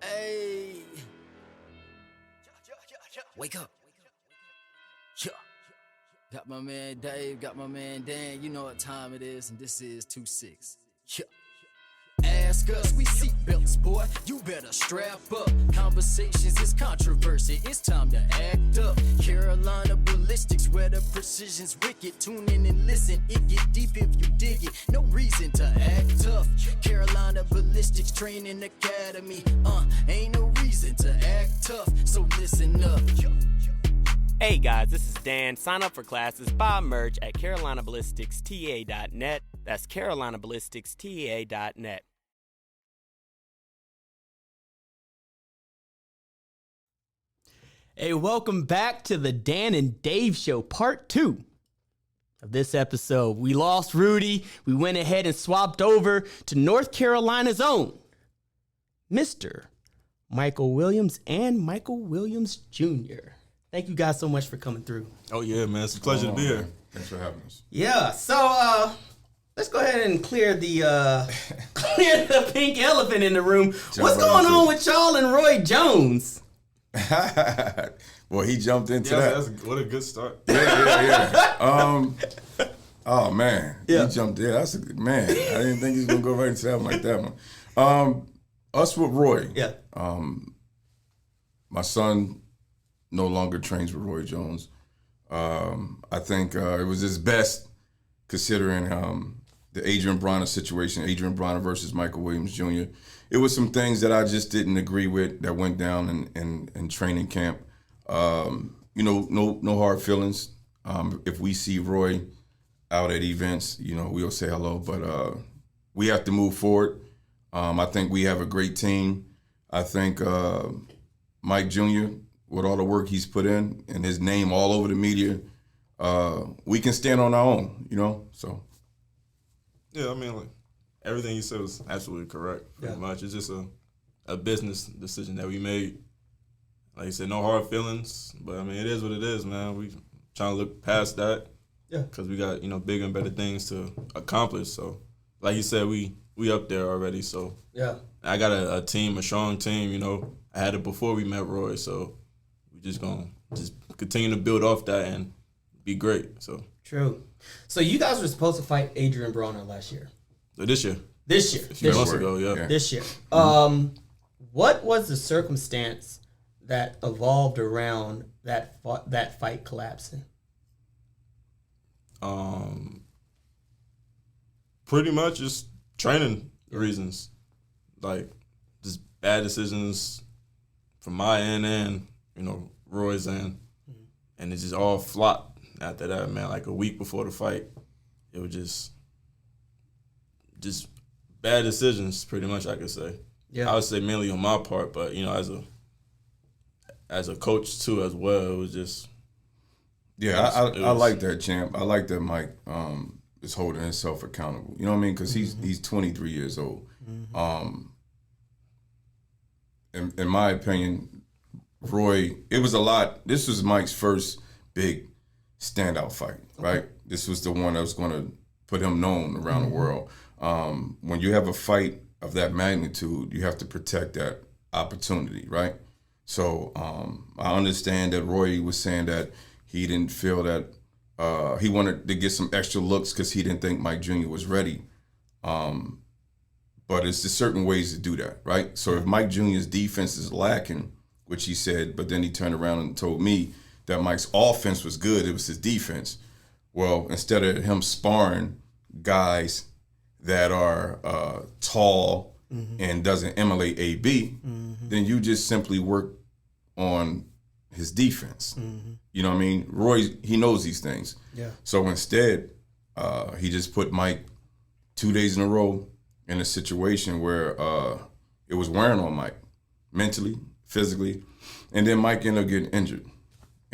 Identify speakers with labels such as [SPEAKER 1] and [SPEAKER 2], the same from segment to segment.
[SPEAKER 1] Hey, wake up. Yeah. Got my man Dave, got my man Dan. You know what time it is, and this is 2-6. Yeah. Ask us, we seatbelts, boy. You better strap up. Conversations is controversy. It's time to act up. Carolina ballistics, where the precision's wicked. Tune in and listen. It get deep if you dig it. No reason to act tough. Carolina ballistics training academy. Ain't no reason to act tough. So listen up.
[SPEAKER 2] Hey guys, this is Dan. Sign up for classes, buy merch at carolinaballisticsta.net. That's carolinaballisticsta.net. Hey, welcome back to the Dan and Dave Show, part 2 of this episode. We lost Rudy. We went ahead and swapped over to North Carolina's own Mr. Michael Williams and Michael Williams Jr. Thank you guys so much for coming through.
[SPEAKER 3] Oh, yeah, man. It's a pleasure to be here.
[SPEAKER 4] Thanks for having us.
[SPEAKER 2] Yeah, so let's go ahead and clear the pink elephant in the room. What's going on with y'all and Roy Jones?
[SPEAKER 4] Well, he jumped into that.
[SPEAKER 3] What a good start.
[SPEAKER 4] Yeah. Oh, man.
[SPEAKER 2] Yeah.
[SPEAKER 4] He jumped there. Man, I didn't think he was going to go right into that one like that one. Us with Roy.
[SPEAKER 2] Yeah.
[SPEAKER 4] My son no longer trains with Roy Jones. I think it was his best considering the Adrian Bronner situation, Adrian Bronner versus Michael Williams Jr. It was some things that I just didn't agree with that went down in training camp. No hard feelings. If we see Roy out at events, we'll say hello, but we have to move forward. I think we have a great team. I think Mike Jr., with all the work he's put in and his name all over the media, we can stand on our own, so.
[SPEAKER 3] Yeah, I mean, like, everything you said was absolutely correct, pretty much. It's just a business decision that we made. Like you said, no hard feelings, but, I mean, it is what it is, man. We trying to look past that because we got, bigger and better things to accomplish. So, like you said, we up there already, so.
[SPEAKER 2] Yeah.
[SPEAKER 3] I got a team, a strong team, I had it before we met Roy, so we just going to continue to build off that and be great, so.
[SPEAKER 2] True. So you guys were supposed to fight Adrian Bronner last year.
[SPEAKER 3] This year.
[SPEAKER 2] This year.
[SPEAKER 3] A few months ago, yeah.
[SPEAKER 2] This year. What was the circumstance that evolved around that fight collapsing?
[SPEAKER 3] Pretty much just training reasons. Like, just bad decisions from my end and, Roy's end. Mm-hmm. And it just all flopped after that, man. Like, a week before the fight, it was just bad decisions, pretty much, I could say. Yeah. I would say mainly on my part, but, as a coach, too, as well, it was just...
[SPEAKER 4] Yeah, I like that, champ. I like that Mike is holding himself accountable. You know what I mean? Because he's 23 years old. Mm-hmm. In my opinion, Roy, it was a lot. This was Mike's first big standout fight, right? This was the one that was going to put him known around the world. When you have a fight of that magnitude, you have to protect that opportunity, right? So I understand that Roy was saying that he didn't feel that he wanted to get some extra looks because he didn't think Mike Jr. was ready. But it's just certain ways to do that, right? So if Mike Jr.'s defense is lacking, which he said, but then he turned around and told me that Mike's offense was good, it was his defense. Well, instead of him sparring guys that are tall and doesn't emulate AB, then you just simply work on his defense. You know what I mean? Roy, he knows these things. Yeah. So instead, he just put Mike 2 days in a row in a situation where it was wearing on Mike, mentally, physically, and then Mike ended up getting injured.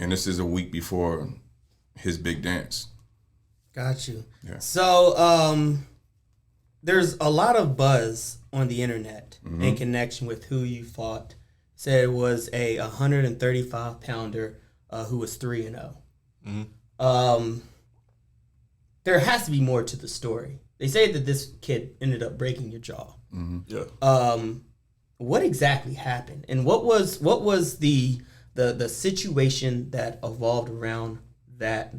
[SPEAKER 4] And this is a week before his big dance. Got you. Yeah.
[SPEAKER 2] So there's a lot of buzz on the internet in connection with who you fought. Said it was a 135-pounder who was 3-0. There has to be more to the story. They say that this kid ended up breaking your jaw.
[SPEAKER 3] Yeah.
[SPEAKER 2] what exactly happened, and what was the situation that evolved around that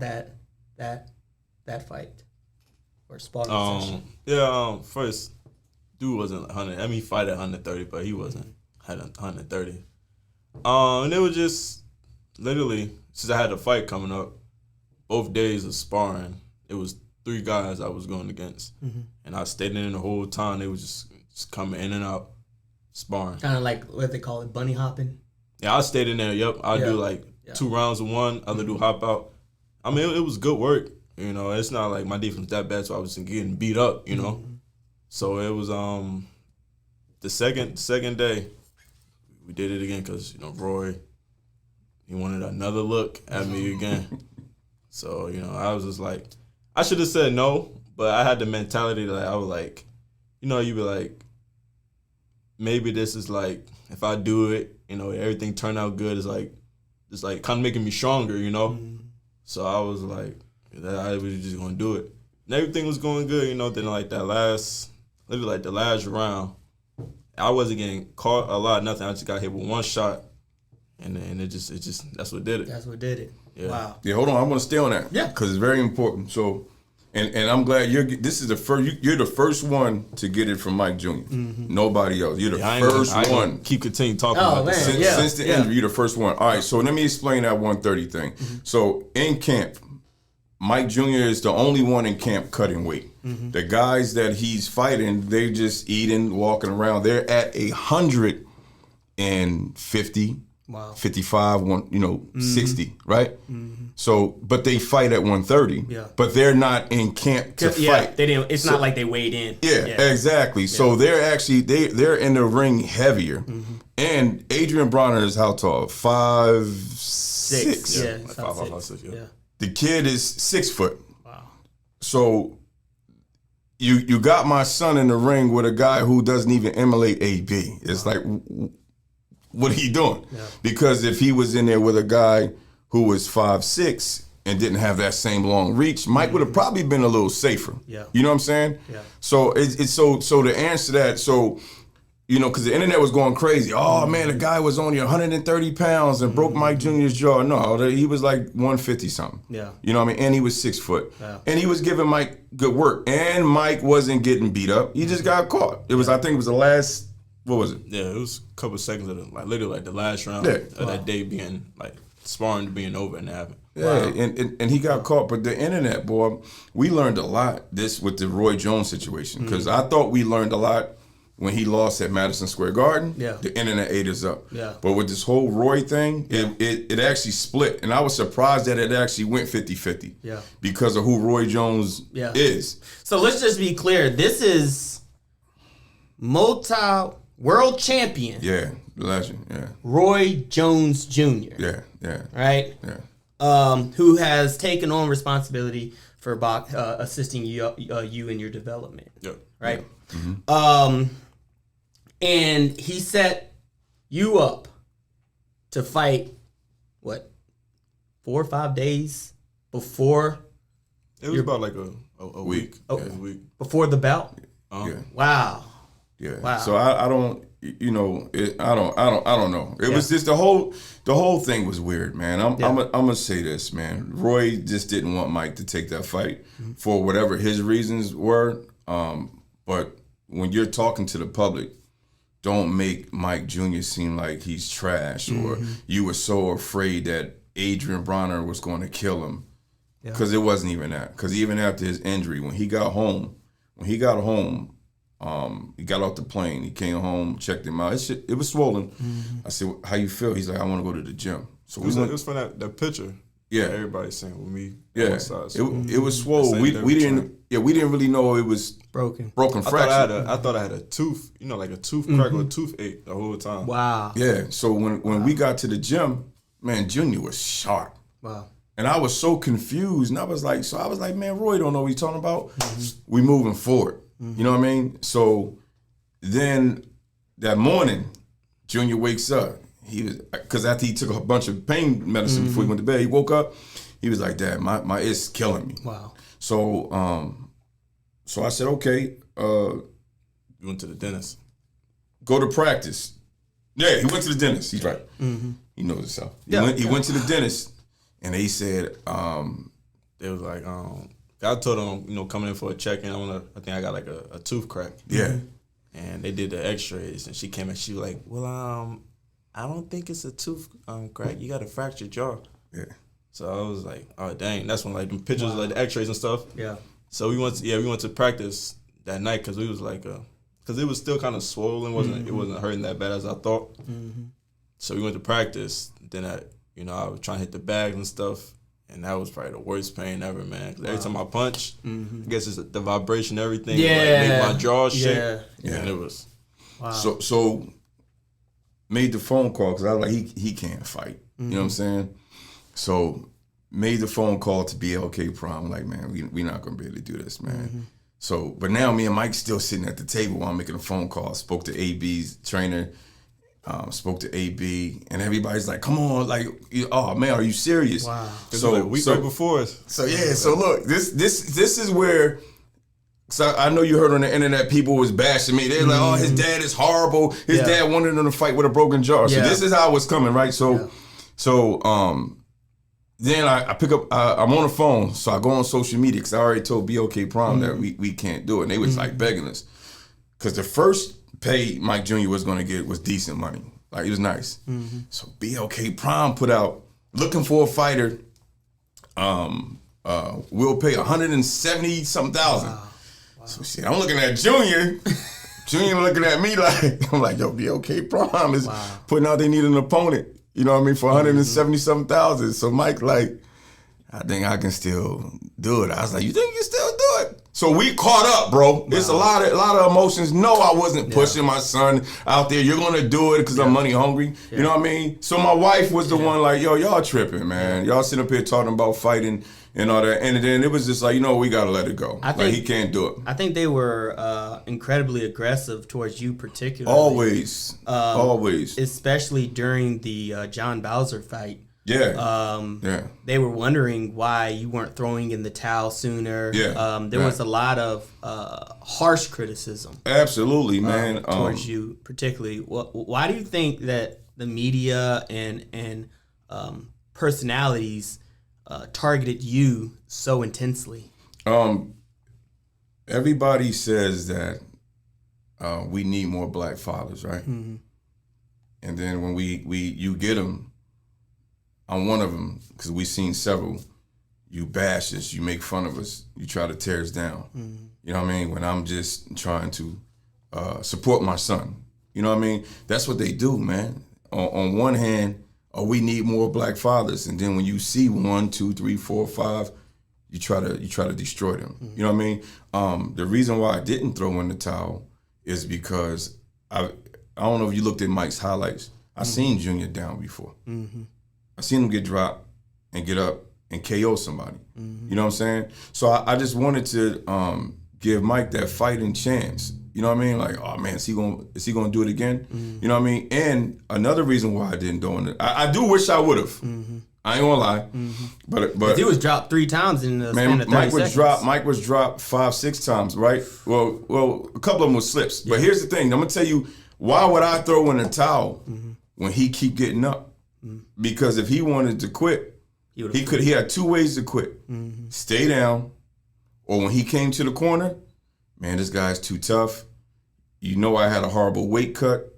[SPEAKER 2] fight or sparring session?
[SPEAKER 3] First, dude wasn't 100. I mean, he fight at 130, but he wasn't at 130. And it was just literally, since I had a fight coming up, both days of sparring, it was 3 guys I was going against. And I stayed in the whole time. They was just coming in and out, sparring.
[SPEAKER 2] Kind of like what they call it, bunny hopping.
[SPEAKER 3] Yeah, I stayed in there. Yep, I do like 2 rounds of one, other do hop out. I mean, it was good work. You know, it's not like my defense that bad, so I was getting beat up. You know, so it was the second day we did it again because Roy, he wanted another look at me again. So I was just like, I should have said no, but I had the mentality that I was like, you be like, maybe this is like, if I do it, everything turned out good. It's like kind of making me stronger, So I was like, I was just gonna do it, and everything was going good, Then like the last round, I wasn't getting caught a lot, nothing. I just got hit with one shot, and it just that's what did it.
[SPEAKER 2] That's what did it.
[SPEAKER 3] Yeah.
[SPEAKER 2] Wow.
[SPEAKER 4] Yeah, hold on. I want to stay on that.
[SPEAKER 2] Yeah,
[SPEAKER 4] because it's very important. So, and I'm glad this is the first. You're the first one to get it from Mike Jr. Nobody else. You're the first one.
[SPEAKER 3] Keep continuing talking about this.
[SPEAKER 4] Since the injury, you're the first one. All right. So let me explain that 130 thing. So in camp, Mike Jr. is the only one in camp cutting weight. The guys that he's fighting, they just eating, walking around. They're at 150.
[SPEAKER 2] Wow.
[SPEAKER 4] 55, 60, right? So, but they fight at 130.
[SPEAKER 2] Yeah.
[SPEAKER 4] But they're not in camp to fight.
[SPEAKER 2] They didn't. It's not like they weighed in.
[SPEAKER 4] Yeah, exactly. Yeah. So they're actually they're in the ring heavier. And Adrian Bronner is how tall? 5'6".
[SPEAKER 2] Yeah,
[SPEAKER 3] like 5'6". Yeah.
[SPEAKER 4] The kid is 6 foot.
[SPEAKER 2] Wow.
[SPEAKER 4] So you got my son in the ring with a guy who doesn't even emulate AB. It's like, what are you doing? Yeah. Because if he was in there with a guy who was 5'6" and didn't have that same long reach, Mike would have probably been a little safer.
[SPEAKER 2] Yeah.
[SPEAKER 4] You know what I'm saying?
[SPEAKER 2] Yeah.
[SPEAKER 4] So it's so to answer that, so because the internet was going crazy. Oh man, the guy was only 130 pounds and broke Mike Jr.'s jaw. No, he was like 150 something.
[SPEAKER 2] Yeah.
[SPEAKER 4] You know what I mean? And he was 6 foot.
[SPEAKER 2] Yeah.
[SPEAKER 4] And he was giving Mike good work. And Mike wasn't getting beat up. He just got caught. I think it was the last. What was it?
[SPEAKER 3] Yeah, it was a couple of seconds of literally the last round of that day being sparring being over and happened.
[SPEAKER 4] Yeah, and he got caught. But the internet, boy, we learned a lot with the Roy Jones situation because I thought we learned a lot when he lost at Madison Square Garden. Yeah, the internet ate us up.
[SPEAKER 2] Yeah,
[SPEAKER 4] but with this whole Roy thing, it actually split, and I was surprised that it actually went 50-50. Yeah, because of who Roy Jones is.
[SPEAKER 2] So let's just be clear. This is world champion.
[SPEAKER 4] Yeah, legend. Yeah.
[SPEAKER 2] Roy Jones Jr.
[SPEAKER 4] Yeah.
[SPEAKER 2] Right.
[SPEAKER 4] Yeah.
[SPEAKER 2] Who has taken on responsibility for assisting you in your development.
[SPEAKER 3] Yeah.
[SPEAKER 2] Right.
[SPEAKER 4] Yeah.
[SPEAKER 2] And he set you up to fight. What? 4 or 5 days before.
[SPEAKER 3] It was about like a week.
[SPEAKER 2] Oh,
[SPEAKER 3] a week
[SPEAKER 2] before the bout.
[SPEAKER 3] Yeah.
[SPEAKER 2] Wow.
[SPEAKER 4] Yeah.
[SPEAKER 2] Wow.
[SPEAKER 4] So I don't, I don't know. It was just the whole thing was weird, man. I'm gonna say this, man. Roy just didn't want Mike to take that fight for whatever his reasons were. But when you're talking to the public, don't make Mike Jr. seem like he's trash or you were so afraid that Adrian Bronner was going to kill him. Because it wasn't even that. Because even after his injury, when he got home, he got off the plane. He came home, checked him out. It was swollen. I said, "How you feel?" He's like, "I want to go to the gym." So
[SPEAKER 3] it was from that picture. Yeah, that everybody's saying with me.
[SPEAKER 4] Yeah, it was swollen. We didn't really know it was broken fracture.
[SPEAKER 3] I thought I had a tooth. Like a tooth crack or a toothache the whole time.
[SPEAKER 2] Wow.
[SPEAKER 4] Yeah. So when we got to the gym, man, Junior was sharp.
[SPEAKER 2] Wow.
[SPEAKER 4] And I was so confused, and I was like, man, Roy don't know what he's talking about. We moving forward. You know what I mean? So then that morning, Junior wakes up. Because after he took a bunch of pain medicine before he went to bed, he woke up. He was like, "Dad, my it's killing me."
[SPEAKER 2] Wow.
[SPEAKER 4] So I said, "Okay."
[SPEAKER 3] You went to the dentist.
[SPEAKER 4] Go to practice. Yeah, he went to the dentist. He's right. He knows himself. He went to the dentist, and they said,
[SPEAKER 3] They was like, I told him, coming in for a check-in, I think I got like a tooth crack.
[SPEAKER 4] Yeah.
[SPEAKER 3] And they did the x-rays, and she came and she was like, well, I don't think it's a tooth crack. You got a fractured jaw.
[SPEAKER 4] Yeah.
[SPEAKER 3] So I was like, oh, dang. That's when, like, the pictures, like, the x-rays and stuff.
[SPEAKER 2] Yeah.
[SPEAKER 3] So we went to practice that night because we was like, because it was still kind of swollen. It wasn't hurting that bad as I thought. So we went to practice. Then I was trying to hit the bags and stuff. And that was probably the worst pain ever, man. Because every time I punch, I guess it's the vibration, everything.
[SPEAKER 2] Yeah.
[SPEAKER 3] Like, make my jaw shake.
[SPEAKER 4] Yeah.
[SPEAKER 3] And it was.
[SPEAKER 2] Wow.
[SPEAKER 4] So made the phone call because I was like, he can't fight. You know what I'm saying? So made the phone call to BLK Prom. Like, man, we not going to be able to do this, man. So, but now me and Mike still sitting at the table while I'm making a phone call. Spoke to AB's trainer. Spoke to AB, and everybody's like, "Come on, like, oh man, are you serious?"
[SPEAKER 2] Wow.
[SPEAKER 3] So like a week right before us.
[SPEAKER 4] So yeah, so look, this is where. So I know you heard on the internet people was bashing me. They're like, "Oh, his dad is horrible. His dad wanted him to fight with a broken jaw." So this is how it's coming, right? So, then I pick up. I'm on the phone, so I go on social media because I already told BOK Prom that we can't do it, and they was like begging us because the first pay Mike Jr. was going to get was decent money. Like, it was nice. So BLK Prom put out, looking for a fighter, we'll pay $170,000. Wow. So shit, I'm looking at Junior. Junior looking at me like, I'm like, yo, BLK Prom is putting out they need an opponent, you know what I mean, for $170,000. So Mike like, I think I can still do it. I was like, you think you can still do it? So we caught up, bro. Wow. It's a lot of emotions. No, I wasn't pushing my son out there. You're gonna do it because I'm money hungry. You know what I mean? So my wife was the one like, yo, y'all tripping, man. Y'all sitting up here talking about fighting and all that. And then it was just like, we gotta let it go. Like, he can't do it.
[SPEAKER 2] I think they were incredibly aggressive towards you particularly.
[SPEAKER 4] Always.
[SPEAKER 2] Especially during the John Bowser fight.
[SPEAKER 4] Yeah.
[SPEAKER 2] They were wondering why you weren't throwing in the towel sooner. There was a lot of harsh criticism.
[SPEAKER 4] Absolutely, man.
[SPEAKER 2] Towards you particularly. Why do you think that the media and personalities targeted you so intensely?
[SPEAKER 4] Everybody says that we need more black fathers, right? And then when you get them, I'm one of them because we've seen several. You bash us, you make fun of us, you try to tear us down. You know what I mean? When I'm just trying to support my son. You know what I mean? That's what they do, man. On one hand, we need more black fathers, and then when you see 1, 2, 3, 4, 5, you try to destroy them. You know what I mean? The reason why I didn't throw in the towel is because I don't know if you looked at Mike's highlights. I seen Junior down before. I seen him get dropped and get up and KO somebody. You know what I'm saying? So I just wanted to give Mike that fighting chance. You know what I mean? Like, oh man, is he gonna do it again? You know what I mean? And another reason why I didn't do it, I do wish I would have. I ain't gonna lie, but
[SPEAKER 2] he was dropped 3 times in the span of 30 seconds.
[SPEAKER 4] Mike was dropped 5, 6 times, right? Well, a couple of them was slips. But here's the thing: I'm gonna tell you why would I throw in the towel when he keep getting up? Because if he wanted to quit, he had 2 ways to quit: stay down, or when he came to the corner, man, this guy's too tough. I had a horrible weight cut.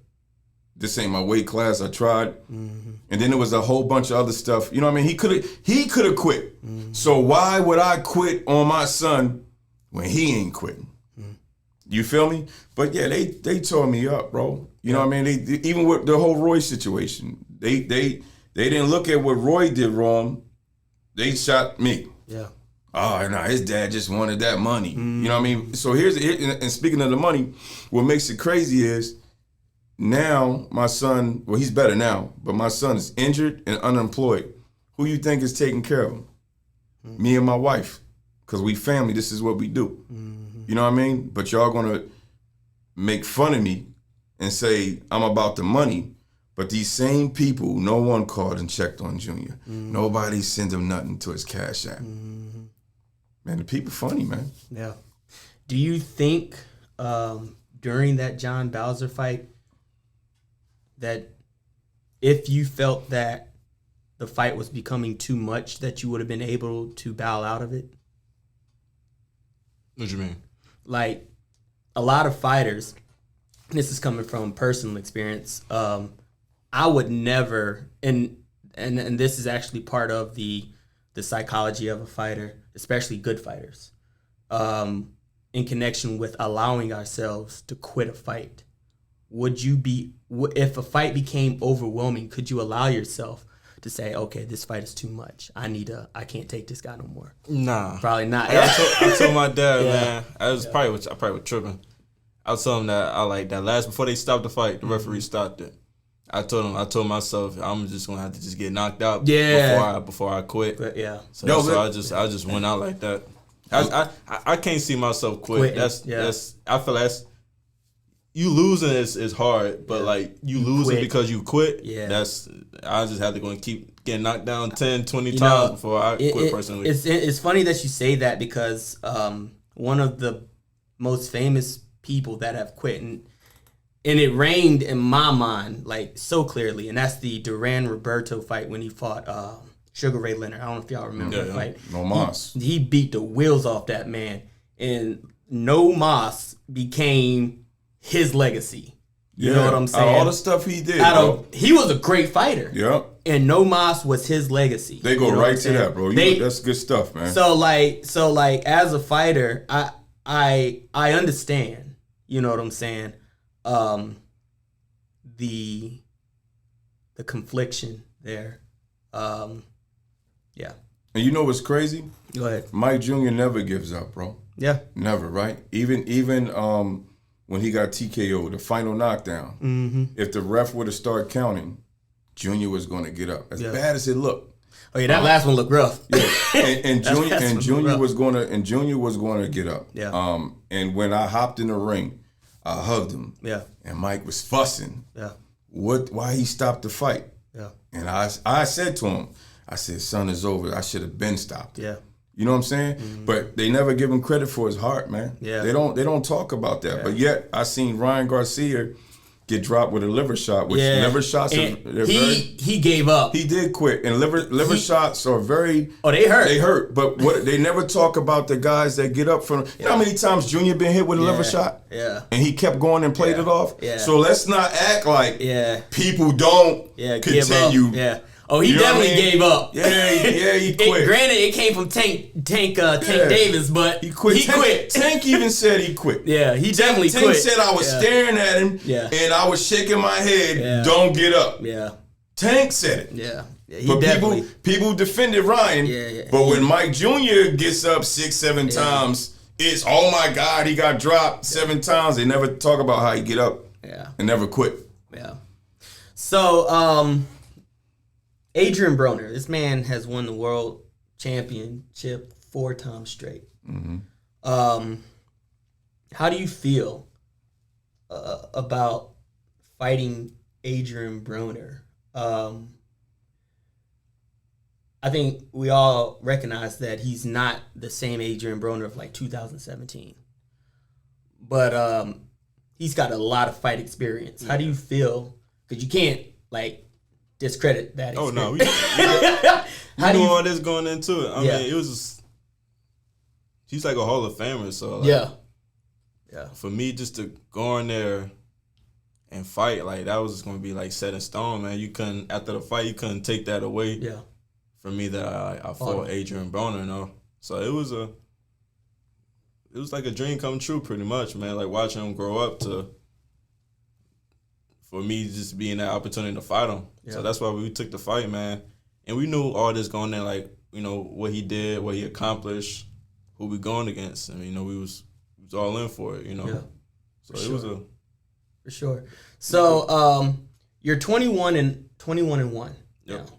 [SPEAKER 4] This ain't my weight class. I tried. And then there was a whole bunch of other stuff. You know what I mean? He could have quit. So why would I quit on my son when he ain't quitting? You feel me? But yeah, they tore me up, bro. You know what I mean? They even with the whole Roy situation, they didn't look at what Roy did wrong. They shot me. Yeah. Oh, no, his dad just wanted that money. You know what I mean? So and speaking of the money, what makes it crazy is now my son, well, he's better now, but my son is injured and unemployed. Who you think is taking care of him? Me and my wife. Because we family, this is what we do. You know what I mean? But y'all gonna make fun of me and say I'm about the money, but these same people, no one called and checked on Junior. Nobody sent him nothing to his Cash App. Man, the people funny, man.
[SPEAKER 2] Yeah. Do you think during that John Bowser fight that if you felt that the fight was becoming too much, that you would have been able to bow out of it?
[SPEAKER 3] What you mean?
[SPEAKER 2] Like, a lot of fighters, this is coming from personal experience, I would never, and this is actually part of the psychology of a fighter, especially good fighters, in connection with allowing ourselves to quit a fight. Would you be, if a fight became overwhelming, could you allow yourself to say, okay, this fight is too much. I can't take this guy no more?
[SPEAKER 3] Nah.
[SPEAKER 2] Probably not.
[SPEAKER 3] I told my dad,
[SPEAKER 2] Yeah.
[SPEAKER 3] man, I probably was tripping. I told him that before they stopped the fight, the referee stopped it. I told myself I'm just gonna have to just get knocked out before I quit.
[SPEAKER 2] But yeah.
[SPEAKER 3] So I just went out like that. I can't see myself quit. That's I feel that's you losing is hard, but like you losing
[SPEAKER 2] quit.
[SPEAKER 3] because you quit.
[SPEAKER 2] Yeah.
[SPEAKER 3] I just have to go and keep getting knocked down 10, 20 times before I quit personally.
[SPEAKER 2] It's funny that you say that because one of the most famous people that have quit and it reigned in my mind like so clearly, and that's the Duran Roberto fight when he fought Sugar Ray Leonard. I don't know if y'all remember that fight.
[SPEAKER 4] No Mas.
[SPEAKER 2] He beat the wheels off that man, and No Mas became his legacy. You know what I'm saying?
[SPEAKER 4] All the stuff he did,
[SPEAKER 2] he was a great fighter.
[SPEAKER 4] Yeah.
[SPEAKER 2] And No Mas was his legacy.
[SPEAKER 4] They go right to that, bro. That's good stuff, man.
[SPEAKER 2] So like as a fighter, I understand. You know what I'm saying? The confliction there. Yeah.
[SPEAKER 4] And you know what's crazy?
[SPEAKER 2] Go ahead.
[SPEAKER 4] Mike Jr. never gives up, bro.
[SPEAKER 2] Yeah.
[SPEAKER 4] Never, right? Even when he got TKO, the final knockdown, if the ref would have started counting, Junior was going to get up. As bad as it looked.
[SPEAKER 2] Oh yeah, that last one looked rough.
[SPEAKER 4] Yeah. And Junior was going to get up.
[SPEAKER 2] Yeah.
[SPEAKER 4] And when I hopped in the ring, I hugged him.
[SPEAKER 2] Yeah.
[SPEAKER 4] And Mike was fussing.
[SPEAKER 2] Yeah.
[SPEAKER 4] Why he stopped the fight?
[SPEAKER 2] Yeah.
[SPEAKER 4] And I said to him, I said, son, it's over. I should have been stopped.
[SPEAKER 2] Yeah.
[SPEAKER 4] You know what I'm saying? But they never give him credit for his heart, man.
[SPEAKER 2] Yeah.
[SPEAKER 4] They don't talk about that. But yet I seen Ryan Garcia get dropped with a liver shot, which liver shots
[SPEAKER 2] he gave up.
[SPEAKER 4] He did quit. And liver shots are very
[SPEAKER 2] they hurt.
[SPEAKER 4] They hurt. But what they never talk about the guys that get up from you know how many times Junior been hit with a liver shot?
[SPEAKER 2] Yeah.
[SPEAKER 4] And he kept going and played it off?
[SPEAKER 2] Yeah.
[SPEAKER 4] So let's not act like people don't
[SPEAKER 2] give
[SPEAKER 4] continue.
[SPEAKER 2] up. Yeah. Oh, he definitely gave up.
[SPEAKER 4] Yeah, he quit.
[SPEAKER 2] Granted, it came from Tank Davis, but he quit.
[SPEAKER 4] Tank even said he quit.
[SPEAKER 2] Yeah, he definitely
[SPEAKER 4] Tank
[SPEAKER 2] quit.
[SPEAKER 4] said I was staring at him, and I was shaking my head. Don't get up.
[SPEAKER 2] Yeah.
[SPEAKER 4] Tank said it.
[SPEAKER 2] Yeah.
[SPEAKER 4] But people defended Ryan. But when Mike Jr. gets up 6-7 times, it's oh my God, he got dropped 7 times. They never talk about how he get up.
[SPEAKER 2] Yeah.
[SPEAKER 4] And never quit.
[SPEAKER 2] Yeah. So, Adrian Broner, this man has won the world championship 4 times straight. How do you feel about fighting Adrian Broner? I think we all recognize that he's not the same Adrian Broner of like 2017. But he's got a lot of fight experience. How do you feel? Because you can't like discredit that experience.
[SPEAKER 3] Oh, no. We knew all this going into it. I mean, it was just, he's like a Hall of Famer. So, like, for me just to go in there and fight, like, that was just going to be, like, set in stone, man. You couldn't, after the fight, you couldn't take that away from me that I fought Adrian Broner, you know. So, it was like a dream come true pretty much, man. Like, watching him grow up for me just being that opportunity to fight him. Yeah. So that's why we took the fight, man. And we knew all this going in, like, you know, what he did, what he accomplished, who we going against. I mean, you know, we was all in for it, you know. Yeah. So it was
[SPEAKER 2] for sure. So you're 21 and 1.
[SPEAKER 3] Yep.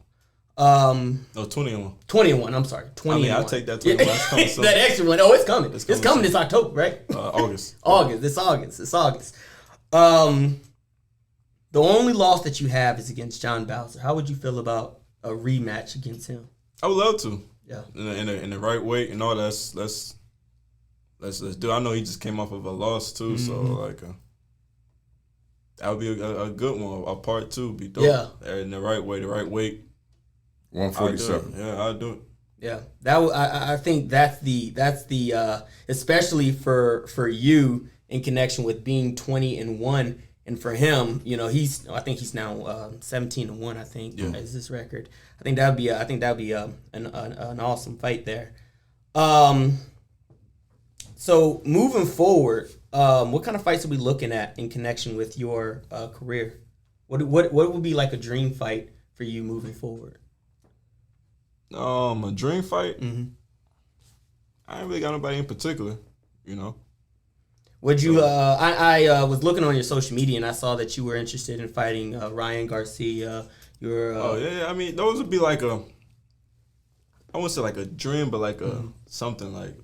[SPEAKER 2] Now.
[SPEAKER 3] No, 20-1.
[SPEAKER 2] 20-1. I'm sorry. 20.
[SPEAKER 3] I mean, I'll take that 21. It's coming soon.
[SPEAKER 2] That extra one. Oh, it's coming. It's coming this October, right?
[SPEAKER 3] August.
[SPEAKER 2] It's August. The only loss that you have is against John Bowser. How would you feel about a rematch against him?
[SPEAKER 3] I would love to.
[SPEAKER 2] Yeah.
[SPEAKER 3] In the right weight and all that. Let's do. I know he just came off of a loss too, so like. That would be a good one. A part 2 be dope.
[SPEAKER 2] Yeah.
[SPEAKER 3] In the right way, the right weight.
[SPEAKER 4] 147.
[SPEAKER 3] I'll do it.
[SPEAKER 2] Yeah, I think that's the especially for you in connection with being 20-1, and for him, you know, I think he's now 17-1. I think is his record. I think that'd be an awesome fight there. So moving forward, what kind of fights are we looking at in connection with your career? What would be like a dream fight for you moving forward?
[SPEAKER 3] A dream fight?
[SPEAKER 2] Mm-hmm.
[SPEAKER 3] I ain't really got nobody in particular, you know.
[SPEAKER 2] Would you? I was looking on your social media and I saw that you were interested in fighting Ryan Garcia.
[SPEAKER 3] Oh yeah, I mean those would be like I wouldn't say like a dream, but like something like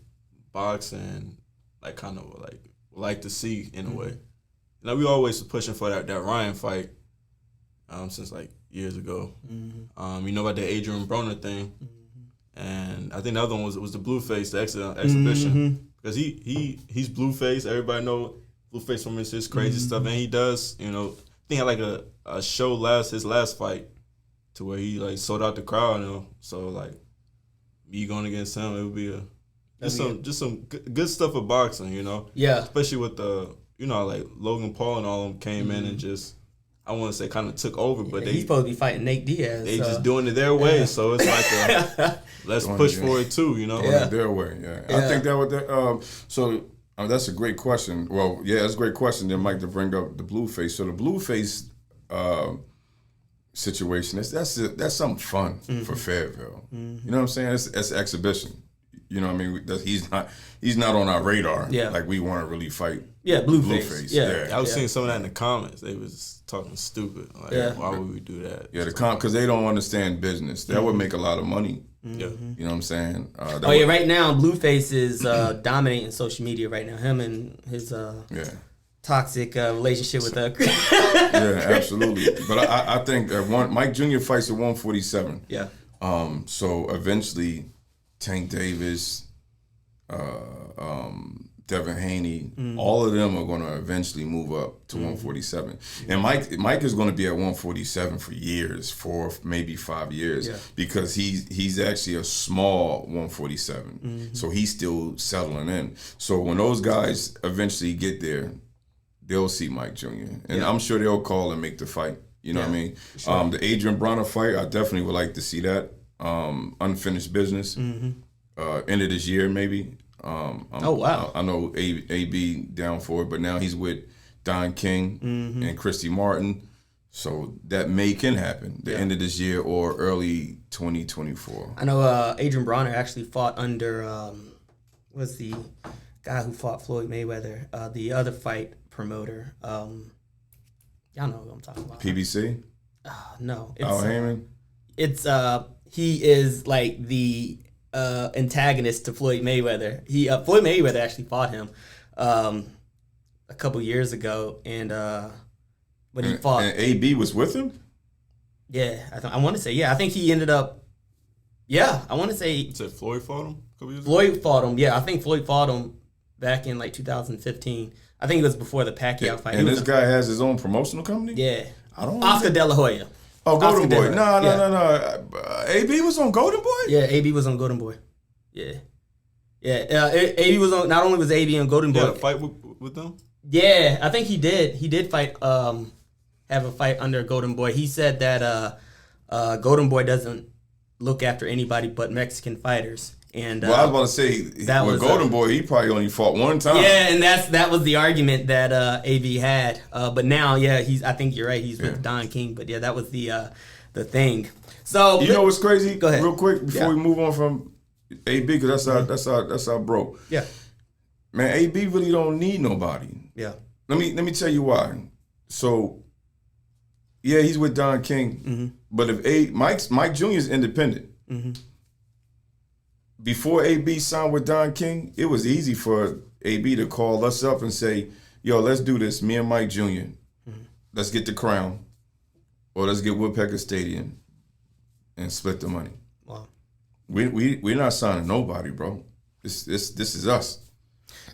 [SPEAKER 3] boxing, like kind of like to see in a way. You know, we always pushing for that Ryan fight since like years ago. You know about the Adrian Broner thing, and I think the other one was the Blueface, the exhibition. Because he's Blueface. Everybody know Blueface from his crazy stuff, and he does, you know. I think he had like a show his last fight, to where he like sold out the crowd, you know. So like me going against him, it would be just some good stuff of boxing, you know.
[SPEAKER 2] Yeah.
[SPEAKER 3] Especially with you know, like Logan Paul and all of them came in and just, I want to say, kind of took over, but
[SPEAKER 2] he's supposed to be fighting Nate Diaz.
[SPEAKER 3] They just doing it their way, so it's like let's push for it too, you know.
[SPEAKER 4] Their way, I think that would. That's a great question. Well, yeah, that's a great question. Then Mike to bring up the Blueface. So the Blueface situation that's something fun for Fayetteville. You know what I'm saying? It's exhibition. You know what I mean? He's not on our radar.
[SPEAKER 2] Yeah.
[SPEAKER 4] Like we want to really fight.
[SPEAKER 2] Yeah, Blueface. Yeah.
[SPEAKER 3] I was seeing some of that in the comments. They was talking stupid. Like, why would we do that?
[SPEAKER 4] Yeah, because they don't understand business. That would make a lot of money.
[SPEAKER 3] Yeah.
[SPEAKER 4] You know what I'm saying?
[SPEAKER 2] Right now Blueface is dominating social media right now. Him and his toxic relationship with
[SPEAKER 4] yeah, absolutely. But I think Mike Jr. fights at 147.
[SPEAKER 2] Yeah.
[SPEAKER 4] So eventually Tank Davis, Devin Haney, all of them are going to eventually move up to 147. And Mike is going to be at 147 for years, 4 maybe 5 years, because he's actually a small 147. So he's still settling in. So when those guys eventually get there, they'll see Mike Jr. And I'm sure they'll call and make the fight. You know what I mean? Sure. The Adrian Broner fight, I definitely would like to see that. Unfinished business. End of this year, maybe.
[SPEAKER 2] Oh, wow.
[SPEAKER 4] I know AB down for it, but now he's with Don King and Christy Martin. So that can happen the end of this year or early 2024.
[SPEAKER 2] I know Adrian Broner actually fought under, was the guy who fought Floyd Mayweather, the other fight promoter. Y'all know who I'm talking about.
[SPEAKER 4] PBC?
[SPEAKER 2] No.
[SPEAKER 4] Al Heyman?
[SPEAKER 2] It's, he is like the antagonist to Floyd Mayweather. Floyd Mayweather actually fought him a couple years ago, and when he fought,
[SPEAKER 4] and AB was with him.
[SPEAKER 2] Yeah, I want to say I think he ended up. Yeah, I want to say.
[SPEAKER 3] You said Floyd fought him a couple years ago?
[SPEAKER 2] Floyd fought him. Yeah, I think Floyd fought him back in like 2015. I think it was before the Pacquiao fight.
[SPEAKER 4] And this guy has his own promotional company.
[SPEAKER 2] Yeah,
[SPEAKER 4] I don't.
[SPEAKER 2] Oscar De La Hoya.
[SPEAKER 4] Oh, Golden Boy. No. AB was on Golden Boy?
[SPEAKER 2] Yeah, AB was on Golden Boy. Yeah. AB was on, not only was AB on Golden Boy.
[SPEAKER 3] He had a fight with them?
[SPEAKER 2] Yeah, I think he did. He did fight, have a fight under Golden Boy. He said that Golden Boy doesn't look after anybody but Mexican fighters. And
[SPEAKER 4] I was about to say, with Golden Boy, he probably only fought one time.
[SPEAKER 2] Yeah, and that was the argument that AB had. But now, I think you're right. He's with Don King. But yeah, that was the thing. So
[SPEAKER 4] you know what's crazy?
[SPEAKER 2] Go ahead,
[SPEAKER 4] real quick before we move on from AB, because that's our bro.
[SPEAKER 2] Yeah,
[SPEAKER 4] man, AB really don't need nobody.
[SPEAKER 2] Yeah.
[SPEAKER 4] Let me tell you why. So, yeah, he's with Don King, but if Mike Jr. is independent. Before AB signed with Don King, it was easy for AB to call us up and say, yo, let's do this, me and Mike Jr. Let's get the crown, or let's get Woodpecker Stadium and split the money.
[SPEAKER 2] Wow.
[SPEAKER 4] We're not signing nobody, bro. This is us.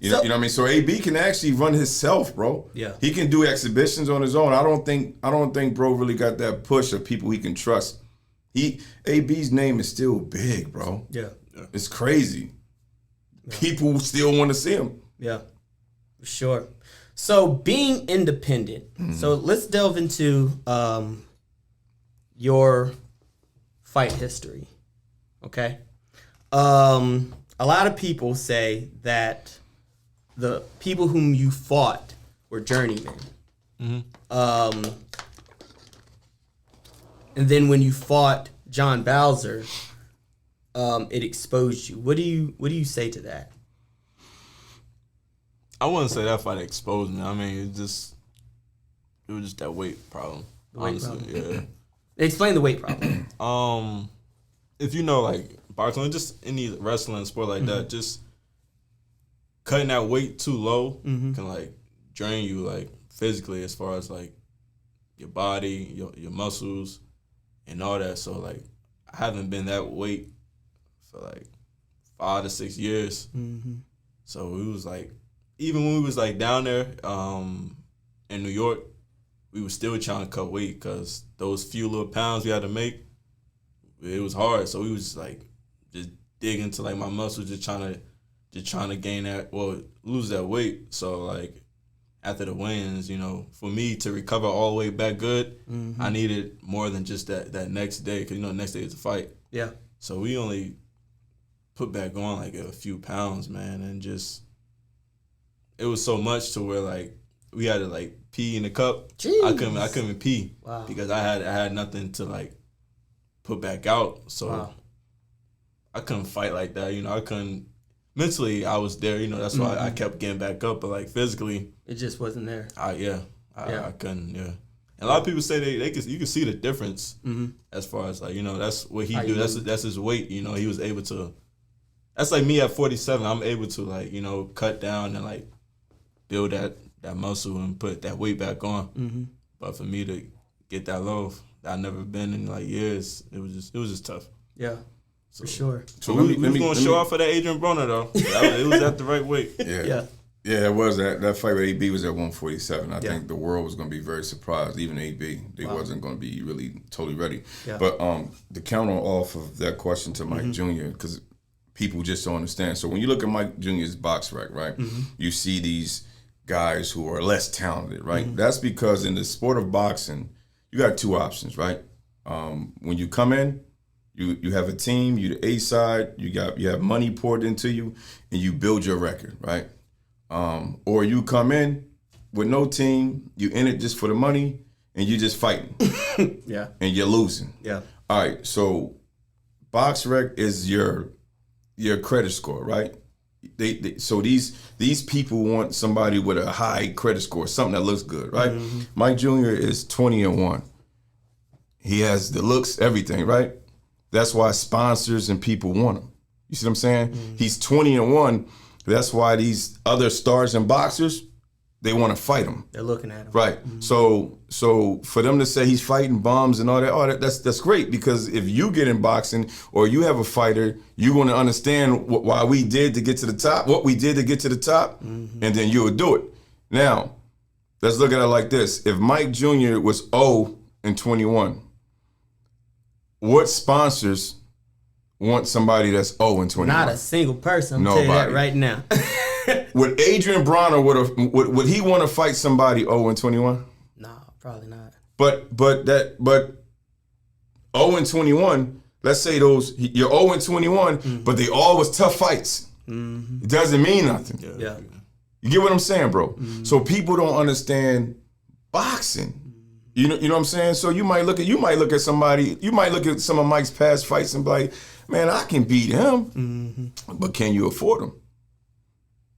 [SPEAKER 4] You know what I mean? So AB can actually run himself, bro.
[SPEAKER 2] Yeah.
[SPEAKER 4] He can do exhibitions on his own. I don't think bro really got that push of people he can trust. AB's name is still big, bro.
[SPEAKER 2] Yeah.
[SPEAKER 4] It's crazy. Yeah. People still want to see him.
[SPEAKER 2] Yeah. For sure. So being independent. So let's delve into your fight history. Okay. A lot of people say that the people whom you fought were journeymen. And then when you fought John Bowser, it exposed you. What do you say to that?
[SPEAKER 3] I wouldn't say that fight exposed me. I mean, it was just that weight problem. Yeah.
[SPEAKER 2] Explain the weight problem.
[SPEAKER 3] If you know, like boxing, just any wrestling sport like that, just cutting that weight too low can like drain you like physically, as far as like your body, your muscles, and all that. So like I haven't been that weight for like 5 to 6 years. So it was like, even when we was like down there in New York, we was still trying to cut weight because those few little pounds we had to make, it was hard. So we was just like just digging into like my muscles, just trying to gain that, lose that weight. So like after the wins, you know, for me to recover all the way back good, I needed more than just that next day, because you know the next day is a fight.
[SPEAKER 2] Yeah.
[SPEAKER 3] So we only put back on like a few pounds, man, and just it was so much to where like we had to like pee in the cup.
[SPEAKER 2] Jeez.
[SPEAKER 3] I couldn't pee because I had nothing to like put back out. So I couldn't fight like that. You know, I couldn't. Mentally, I was there. You know, that's why I kept getting back up. But like physically,
[SPEAKER 2] it just wasn't there.
[SPEAKER 3] I couldn't. Yeah. And a lot of people say you can see the difference as far as like, you know, that's what he do. That's his weight. You know, he was able to. That's like me at 47. I'm able to like, you know, cut down and like build that muscle and put that weight back on. But for me to get that low, I've never been in like years. It was just tough.
[SPEAKER 2] Yeah, for sure.
[SPEAKER 3] So we was going to show off for that Adrian Broner though. It was at the right weight.
[SPEAKER 4] Yeah, it was that fight with AB was at 147. I think the world was going to be very surprised. Even AB, they wasn't going to be really totally ready. Yeah. But the counter off of that question to Mike Jr., because people just don't understand. So when you look at Mike Jr.'s box rec, right, you see these guys who are less talented, right? That's because in the sport of boxing, you got two options, right? When you come in, you have a team, you the A side, you have money poured into you, and you build your record, right? Or you come in with no team, you in it just for the money, and you just fighting.
[SPEAKER 2] Yeah.
[SPEAKER 4] And you're losing.
[SPEAKER 2] Yeah.
[SPEAKER 4] All right, so box rec is your credit score, right? So these people want somebody with a high credit score, something that looks good, right? Mike Jr. is 20-1. He has the looks, everything, right? That's why sponsors and people want him. You see what I'm saying? He's 20-1. That's why these other stars and boxers, they want to fight him.
[SPEAKER 2] They're looking at him.
[SPEAKER 4] Right. So for them to say he's fighting bombs and all that, that's great, because if you get in boxing or you have a fighter, you're going to understand why we did to get to the top, what we did to get to the top, and then you'll do it. Now, let's look at it like this. If Mike Jr. was 0-21, what sponsors want somebody that's 0-21?
[SPEAKER 2] Not a single person. I'm telling you that right now.
[SPEAKER 4] Would Adrian Broner would he want to fight somebody 0-21?
[SPEAKER 2] No, probably not.
[SPEAKER 4] But 0-21. Let's say you're 0-21, but they all was tough fights. It doesn't mean nothing.
[SPEAKER 2] Yeah.
[SPEAKER 4] You get what I'm saying, bro? So people don't understand boxing. You know what I'm saying? So you might look at somebody, you might look at some of Mike's past fights and be like, man, I can beat him, but can you afford him?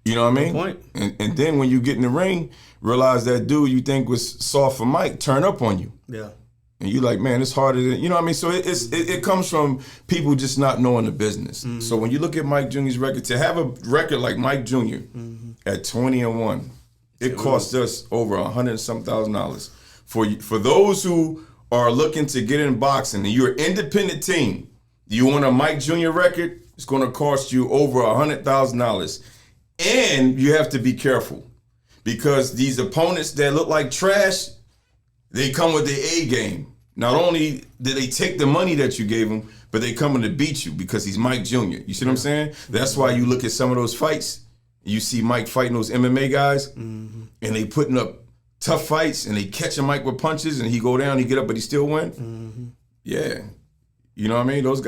[SPEAKER 4] You know what I mean?
[SPEAKER 2] Point.
[SPEAKER 4] And then when you get in the ring, realize that dude you think was soft for Mike turn up on you. Yeah. And you like, man, it's harder than, you know what I mean? So it comes from people just not knowing the business. So when you look at Mike Jr.'s record, to have a record like Mike Jr. at 20-1, it cost us over $100,000. For those who are looking to get in boxing and you're an independent team, you want a Mike Jr. record, it's going to cost you over $100,000. And you have to be careful because these opponents that look like trash, they come with their A game. Not only did they take the money that you gave them, but they coming to beat you because he's Mike Jr. You see what I'm saying? That's why you look at some of those fights, you see Mike fighting those MMA guys, and they putting up tough fights, and they catching Mike with punches, and he go down, he get up, but he still win. Yeah, you know what I mean? Those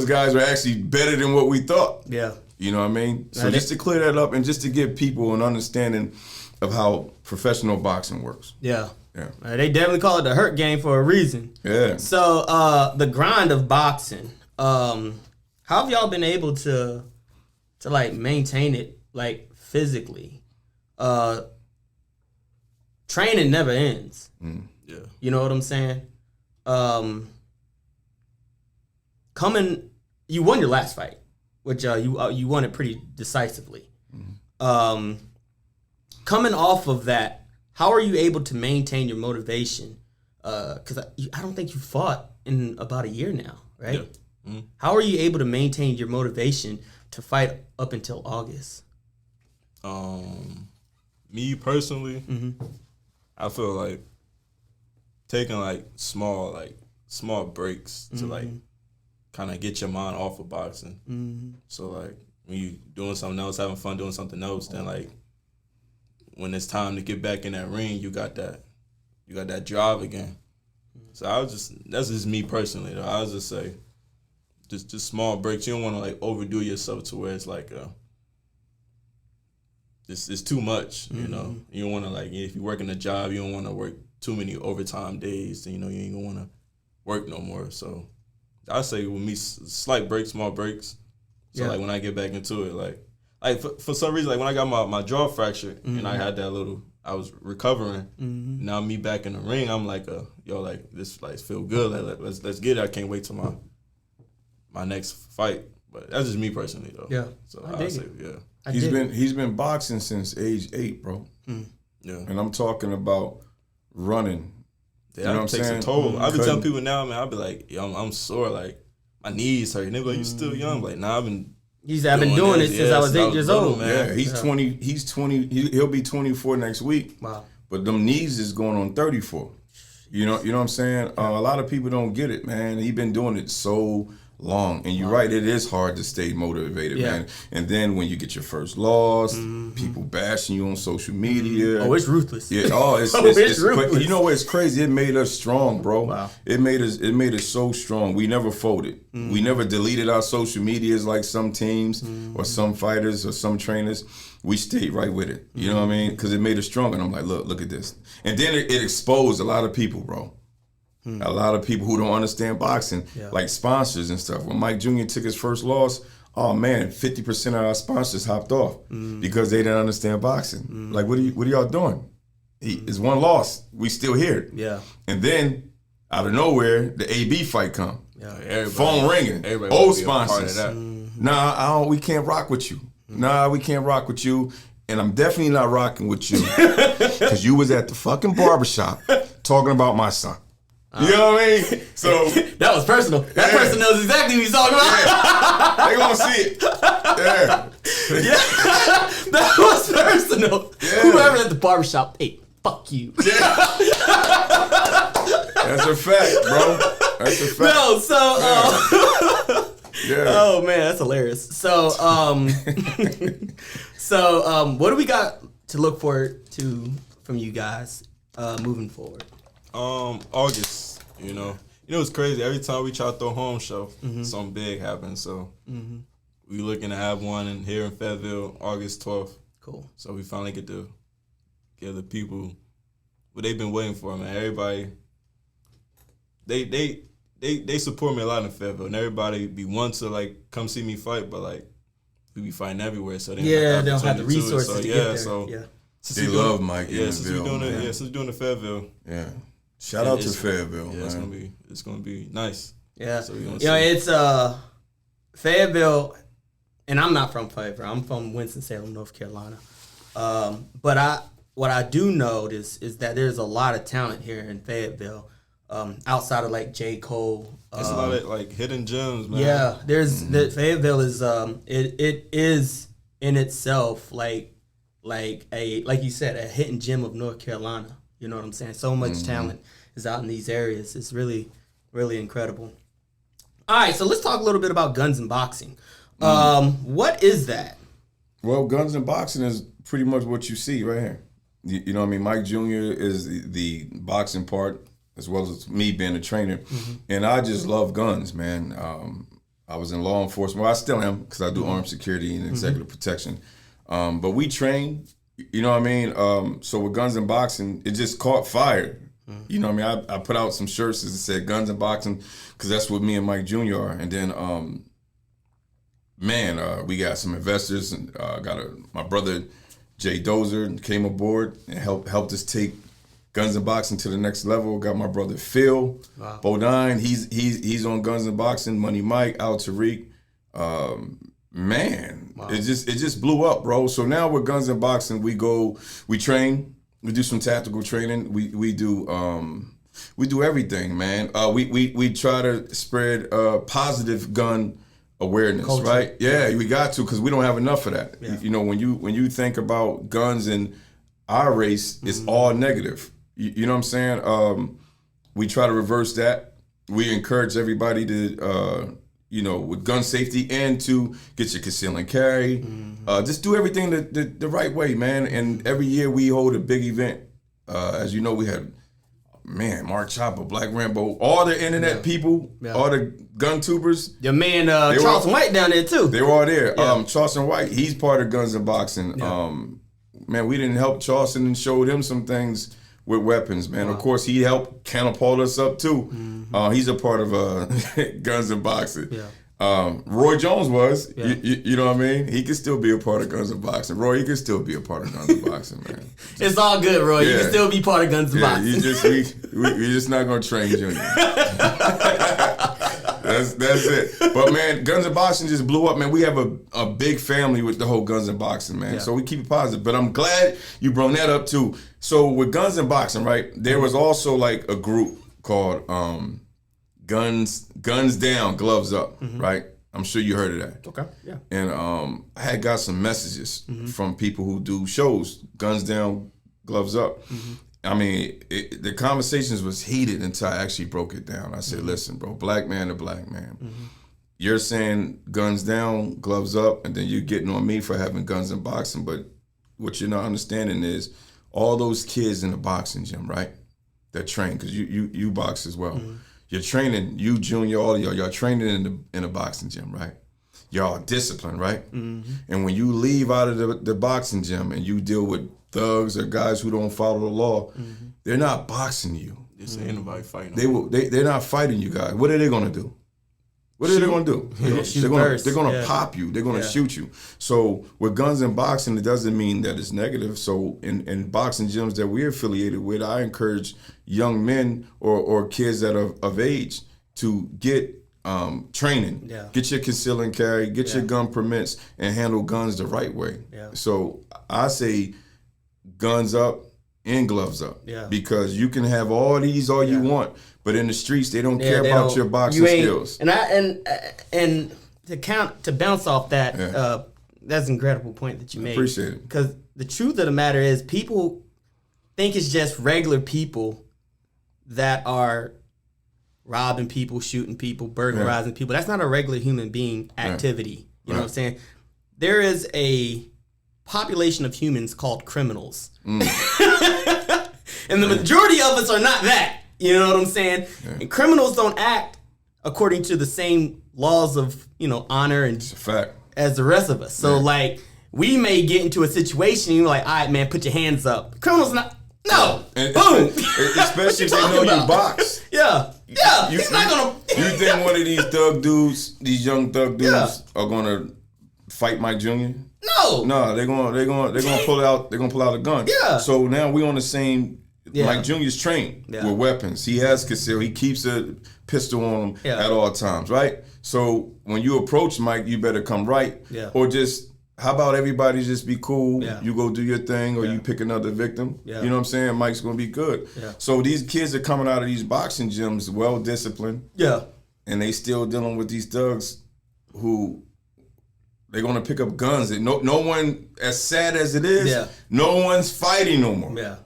[SPEAKER 4] guys are actually better than what we thought.
[SPEAKER 2] Yeah.
[SPEAKER 4] You know what I mean? So just to clear that up and just to give people an understanding of how professional boxing works.
[SPEAKER 2] Yeah.
[SPEAKER 4] Yeah.
[SPEAKER 2] They definitely call it the hurt game for a reason.
[SPEAKER 4] Yeah.
[SPEAKER 2] So the grind of boxing, how have y'all been able to like maintain it like physically? Training never ends.
[SPEAKER 3] Yeah.
[SPEAKER 2] You know what I'm saying? You won your last fight, which you won it pretty decisively. Coming off of that, how are you able to maintain your motivation? Because I don't think you fought in about a year now, right?
[SPEAKER 3] Yeah.
[SPEAKER 2] How are you able to maintain your motivation to fight up until August?
[SPEAKER 3] Me personally, I feel like taking like small breaks to like kind of get your mind off of boxing. So like when you doing something else, having fun doing something else, then like when it's time to get back in that ring, you got that drive again. So that's just me personally though. I was just say just small breaks. You don't want to like overdo yourself to where it's like it's too much, you know. You don't want to like, if you're working a job, you don't want to work too many overtime days. You know, you ain't gonna want to work no more. So I say with me, slight breaks, small breaks. So like when I get back into it, like for some reason, like when I got my jaw fractured and I had I was recovering. Now me back in the ring, I'm like, yo, like this like feel good. Like let's get it. I can't wait till my next fight. But that's just me personally though.
[SPEAKER 2] Yeah.
[SPEAKER 3] So I say, yeah.
[SPEAKER 4] He's been boxing since age 8, bro.
[SPEAKER 3] Yeah.
[SPEAKER 4] And I'm talking about running.
[SPEAKER 3] Yeah,
[SPEAKER 4] you know
[SPEAKER 3] that
[SPEAKER 4] what I'm
[SPEAKER 3] takes
[SPEAKER 4] saying?
[SPEAKER 3] a toll. I be telling people now, man, I be like, yo, I'm sore, like my knees hurt. And they be like, you still young? I'm like, nah, I've been
[SPEAKER 2] doing it since I was 8 years old.
[SPEAKER 3] Man.
[SPEAKER 4] Yeah, he's 20. He's 20. He'll be 24 next week.
[SPEAKER 2] Wow.
[SPEAKER 4] But them knees is going on 34. You know what I'm saying? A lot of people don't get it, man. He been doing it so long, and you're right. It is hard to stay motivated, man. And then when you get your first loss, people bashing you on social media.
[SPEAKER 2] Oh, it's ruthless.
[SPEAKER 4] Yeah. Oh, it's
[SPEAKER 2] ruthless.
[SPEAKER 4] But you know what's crazy? It made us strong, bro.
[SPEAKER 2] Wow.
[SPEAKER 4] It made us so strong. We never folded. We never deleted our social medias like some teams or some fighters or some trainers. We stayed right with it. You know what I mean? Because it made us strong. And I'm like, look at this. And then it exposed a lot of people, bro. A lot of people who don't understand boxing, like sponsors and stuff. When Mike Jr. took his first loss, oh man, 50% of our sponsors hopped off because they didn't understand boxing. Like, what are y'all doing? It's one loss. We still here.
[SPEAKER 2] Yeah.
[SPEAKER 4] And then out of nowhere, the AB fight come.
[SPEAKER 3] Yeah.
[SPEAKER 4] Phone ringing. Old sponsors. Nah, we can't rock with you. Nah, we can't rock with you. And I'm definitely not rocking with you because you was at the fucking barbershop talking about my son. You know what I mean? So
[SPEAKER 2] that was personal. That person knows exactly what he's talking about.
[SPEAKER 4] Yeah. They gonna see it. Yeah.
[SPEAKER 2] That was personal.
[SPEAKER 4] Yeah.
[SPEAKER 2] Whoever at the barbershop, hey, fuck you.
[SPEAKER 4] Yeah. That's a fact, bro. That's a fact.
[SPEAKER 2] No, so
[SPEAKER 4] yeah.
[SPEAKER 2] Oh man, that's hilarious. So what do we got to look forward to from you guys moving forward?
[SPEAKER 3] August, you know it's crazy. Every time we try to throw a home show, something big happens. So we looking to have one here in Fayetteville, August 12th.
[SPEAKER 2] Cool.
[SPEAKER 3] So we finally get to give the people what they've been waiting for, man. Everybody, they support me a lot in Fayetteville, and everybody be want to like come see me fight, but like we be fighting everywhere, so they
[SPEAKER 2] don't have the resources to get there.
[SPEAKER 3] So
[SPEAKER 4] they love Mike.
[SPEAKER 3] Yeah, since we're doing it, since we're doing the Fayetteville.
[SPEAKER 4] Yeah. Shout out to Fayetteville.
[SPEAKER 3] Yeah,
[SPEAKER 4] man.
[SPEAKER 3] it's gonna be nice.
[SPEAKER 2] Yeah.
[SPEAKER 3] So
[SPEAKER 2] it's Fayetteville, and I'm not from Fayetteville. I'm from Winston-Salem, North Carolina. But what I do know is that there's a lot of talent here in Fayetteville. Outside of like J. Cole.
[SPEAKER 3] It's a lot of like hidden gems, man.
[SPEAKER 2] Yeah, there's Fayetteville is it is in itself, like you said, a hidden gem of North Carolina. You know what I'm saying? So much talent is out in these areas. It's really, really incredible. All right, so let's talk a little bit about guns and boxing. What is that?
[SPEAKER 4] Well, guns and boxing is pretty much what you see right here. You know what I mean? Mike Jr. is the boxing part, as well as me being a trainer. And I just love guns, man. I was in law enforcement. Well, I still am, because I do armed security and executive protection. But we train, you know what I mean? So with guns and boxing, it just caught fire. You know what I mean? I put out some shirts that said guns and boxing, because that's what me and Mike Jr. are. And then, we got some investors, and my brother Jay Dozer came aboard and helped us take guns and boxing to the next level. Got my brother Phil Bodine, he's on guns and boxing. Money Mike, Al Tariq. It just blew up, bro. So now with guns and boxing, we train, we do some tactical training, we do everything, man. We try to spread positive gun awareness, culture. Right? Yeah, we got to, because we don't have enough of that. Yeah. You know, when you think about guns in our race, it's all negative. You know what I'm saying? We try to reverse that. We encourage everybody to, with gun safety, and to get your conceal and carry. Just do everything the right way, man. And every year we hold a big event. As you know, we had, Mark Chopper, Black Rambo, all the internet people, all the gun tubers.
[SPEAKER 2] Your man Charleston White down there too.
[SPEAKER 4] They were all there. Yeah. Charleston White, he's part of guns and boxing. Yeah. We didn't help Charleston and showed him some things with weapons, man. Wow. Of course, he helped catapult us up too. He's a part of guns and boxing. Yeah. Roy Jones was, you know what I mean? He could still be a part of guns and boxing. Roy, he could still be a part of guns and boxing, man.
[SPEAKER 2] It's all good, Roy. You can still be part of guns and boxing.
[SPEAKER 4] We're just not going to train Junior. That's it. But, man, guns and boxing just blew up, man. We have a big family with the whole guns and boxing, man. Yeah. So we keep it positive. But I'm glad you brought that up, too. So with guns and boxing, right, there was also, like, a group called Guns Down, Gloves Up, right? I'm sure you heard of that.
[SPEAKER 2] Okay, yeah.
[SPEAKER 4] And I had got some messages from people who do shows, Guns Down, Gloves Up. I mean, the conversations was heated until I actually broke it down. I said, listen, bro, black man to black man. You're saying guns down, gloves up, and then you're getting on me for having guns and boxing. But what you're not understanding is all those kids in the boxing gym, right, that train, because you box as well. You're training, you, Junior, all of y'all training in the boxing gym, right? Y'all disciplined, right? And when you leave out of the boxing gym and you deal with thugs or guys who don't follow the law, they're not boxing you.
[SPEAKER 3] This ain't nobody fighting.
[SPEAKER 4] They're not fighting you guys. What are they gonna do? What are they gonna do? They're gonna pop you. They're gonna shoot you. So with guns and boxing, it doesn't mean that it's negative. So in boxing gyms that we're affiliated with, I encourage young men or kids that are of age to get training. Yeah. Get your conceal and carry, get your gun permits, and handle guns the right way. Yeah. So I say guns up and gloves up. Yeah. Because you can have all these you want, but in the streets they don't care about your boxing skills.
[SPEAKER 2] And to bounce off that, that's an incredible point that you made.
[SPEAKER 4] Appreciate it.
[SPEAKER 2] Because the truth of the matter is, people think it's just regular people that are robbing people, shooting people, burglarizing people. That's not a regular human being activity. You know what I'm saying? There is a population of humans called criminals. And the majority of us are not that. You know what I'm saying? Yeah. And criminals don't act according to the same laws of, honor and
[SPEAKER 4] it's a fact
[SPEAKER 2] as the rest of us. So we may get into a situation, you're like, all right, man, put your hands up. Criminals not. No.
[SPEAKER 4] And
[SPEAKER 2] boom.
[SPEAKER 4] Especially if they know you box.
[SPEAKER 2] Yeah. Yeah. He's not gonna.
[SPEAKER 4] You think one of these thug dudes, these young thug dudes, are gonna fight Mike Jr.? No. They're gonna pull out. They're gonna pull out a gun. Yeah. So now we on the same. Mike Jr.'s trained with weapons. He has conceal. He keeps a pistol on him at all times, right? So when you approach Mike, you better come right, or just. How about everybody just be cool? Yeah. You go do your thing, or you pick another victim. Yeah. You know what I'm saying? Mike's gonna be good. Yeah. So these kids are coming out of these boxing gyms well disciplined. Yeah. And they still dealing with these thugs who They're gonna pick up guns. And no one, as sad as it is,
[SPEAKER 2] Yeah.
[SPEAKER 4] no one's fighting no more.
[SPEAKER 2] Yeah.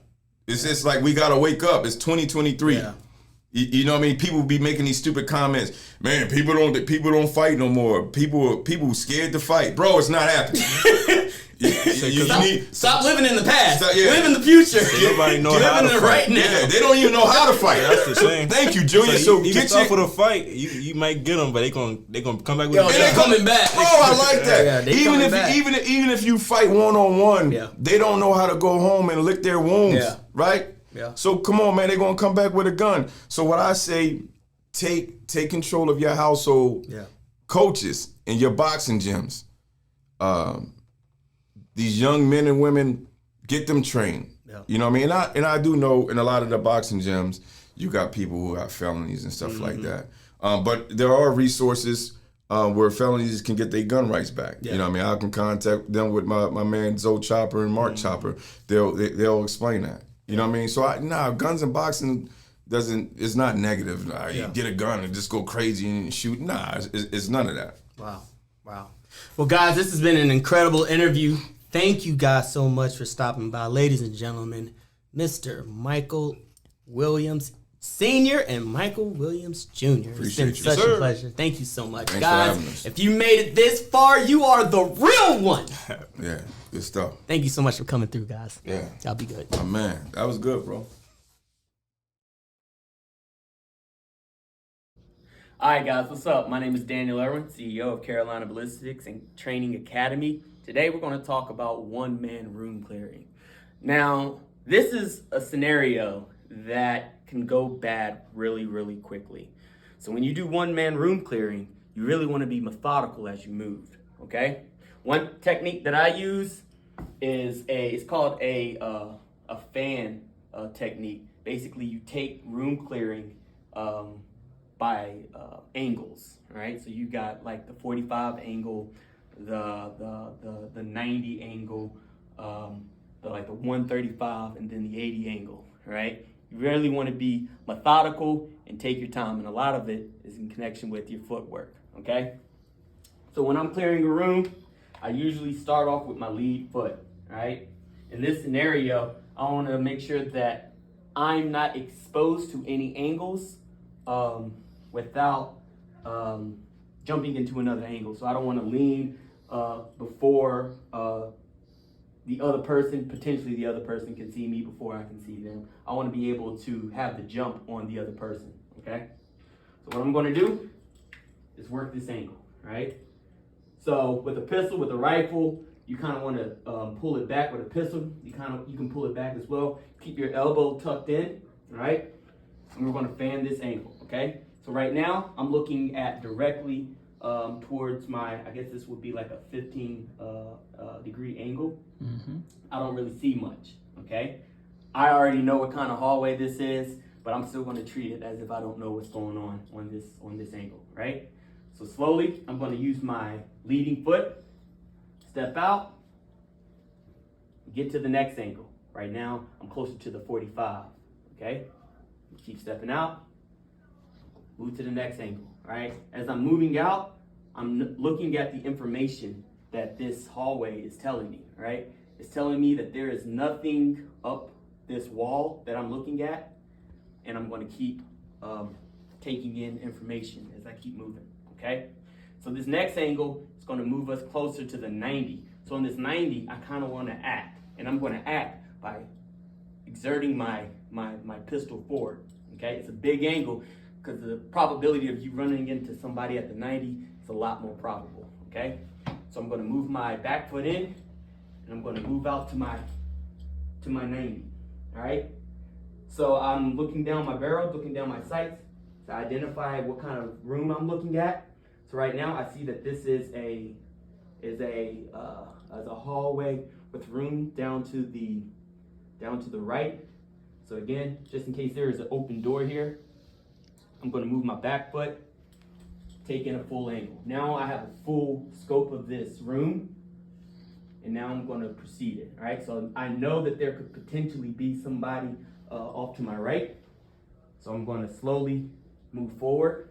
[SPEAKER 4] It's just like we gotta wake up. It's 2023.
[SPEAKER 2] Yeah.
[SPEAKER 4] You know what I mean? People be making these stupid comments. Man, people don't fight no more. People scared to fight. Bro, it's not happening.
[SPEAKER 2] Stop living in the past.
[SPEAKER 4] Yeah.
[SPEAKER 2] Live in the future.
[SPEAKER 3] Nobody know how
[SPEAKER 2] Live in
[SPEAKER 3] to
[SPEAKER 2] the
[SPEAKER 3] fight.
[SPEAKER 2] right now.
[SPEAKER 4] Yeah, they don't even know how to fight.
[SPEAKER 3] That's the thing.
[SPEAKER 4] Thank you, Junior. So
[SPEAKER 3] you
[SPEAKER 4] get
[SPEAKER 3] start
[SPEAKER 4] your...
[SPEAKER 3] for the fight. You might get them, but they gonna come back with
[SPEAKER 2] Yo,
[SPEAKER 3] a
[SPEAKER 2] they're
[SPEAKER 3] gun.
[SPEAKER 2] coming back.
[SPEAKER 4] Bro, I like that.
[SPEAKER 2] Yeah, they
[SPEAKER 4] even
[SPEAKER 2] coming
[SPEAKER 4] if
[SPEAKER 2] back.
[SPEAKER 4] even if you fight one-on-one,
[SPEAKER 2] Yeah.
[SPEAKER 4] they don't know how to go home and lick their wounds,
[SPEAKER 2] Yeah.
[SPEAKER 4] right?
[SPEAKER 2] Yeah.
[SPEAKER 4] So come on, man, they're gonna come back with a gun. So what I say, take control of your household.
[SPEAKER 2] Yeah.
[SPEAKER 4] Coaches in your boxing gyms. These young men and women, get them trained.
[SPEAKER 2] Yeah.
[SPEAKER 4] You know what I mean? And I do know in a lot of the boxing gyms, you got people who got felonies and stuff like that. But there are resources where felonies can get their gun rights back.
[SPEAKER 2] Yeah.
[SPEAKER 4] You know what I mean? I can contact them with my man Zoe Chopper and Mark Chopper. They'll explain that. You know what I mean? So guns and boxing it's not negative. You get a gun and just go crazy and shoot. It's none of that.
[SPEAKER 2] Wow. Well, guys, this has been an incredible interview. Thank you guys so much for stopping by. Ladies and gentlemen, Mr. Michael Williams Sr. and Michael Williams Jr. It's been
[SPEAKER 4] Appreciate you,
[SPEAKER 2] such
[SPEAKER 3] sir.
[SPEAKER 2] a pleasure. Thank you so much.
[SPEAKER 4] Thanks for having
[SPEAKER 2] Guys,
[SPEAKER 4] us.
[SPEAKER 2] if you made it this far, you are the real one.
[SPEAKER 4] Yeah, good stuff.
[SPEAKER 2] Thank you so much for coming through, guys.
[SPEAKER 4] Yeah.
[SPEAKER 2] Y'all be good.
[SPEAKER 4] Oh, man, that was good, bro.
[SPEAKER 2] All right, guys, what's up? My name is Daniel Irwin, CEO of Carolina Ballistics and Training Academy. Today, we're going to talk about one-man room clearing. Now, this is a scenario that can go bad really, really quickly. So when you do one-man room clearing, you really want to be methodical as you move, okay? One technique that I use is it's called a fan technique. Basically, you take room clearing by angles, right? So you got like the 45 angle, the 90 angle, the 135, and then the 80 angle, right? You really want to be methodical and take your time, and a lot of it is in connection with your footwork, okay? So when I'm clearing a room, I usually start off with my lead foot, right? In this scenario, I want to make sure that I'm not exposed to any angles without jumping into another angle. So I don't want to lean before the other person, potentially the other person can see me before I can see them. I want to be able to have the jump on the other person, okay? So what I'm going to do is work this angle, right? So with a pistol, with a rifle, you kind of want to pull it back. With a pistol, you can pull it back as well. Keep your elbow tucked in, all right? And we're going to fan this angle, okay? So right now, I'm looking at directly towards I guess this would be like a 15 degree angle. I don't really see much, okay? I already know what kind of hallway this is, but I'm still going to treat it as if I don't know what's going on this angle, right? So slowly, I'm going to use my leading foot, step out, get to the next angle. Right now, I'm closer to the 45, okay? Keep stepping out, move to the next angle, all right? As I'm moving out, I'm looking at the information that this hallway is telling me, right? It's telling me that there is nothing up this wall that I'm looking at, and I'm going to keep taking in information as I keep moving, okay? So this next angle is going to move us closer to the 90. So in this 90, I kind of want to act, and I'm going to act by exerting my pistol forward, okay? It's a big angle because the probability of you running into somebody at the 90 is a lot more probable, okay? So I'm going to move my back foot in, and I'm going to move out to my 90, all right? So I'm looking down my barrel, looking down my sights to identify what kind of room I'm looking at. So right now I see that this is a hallway with room down to the right. So again, just in case there is an open door here, I'm going to move my back foot, take in a full angle. Now I have a full scope of this room, and now I'm going to proceed it. All right, so I know that there could potentially be somebody off to my right, so I'm going to slowly move forward.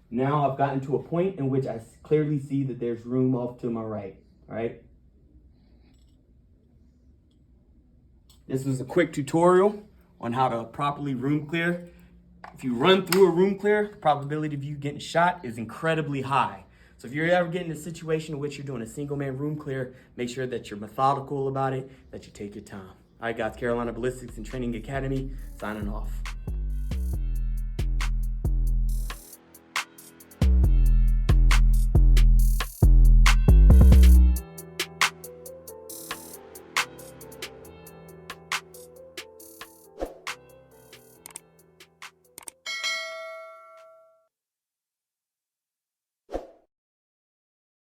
[SPEAKER 2] Now I've gotten to a point in which I clearly see that there's room off to my right, all right? This was a quick tutorial on how to properly room clear. If you run through a room clear, the probability of you getting shot is incredibly high. So if you're ever getting in a situation in which you're doing a single man room clear, make sure that you're methodical about it, that you take your time. All right, guys, Carolina Ballistics and Training Academy, signing off.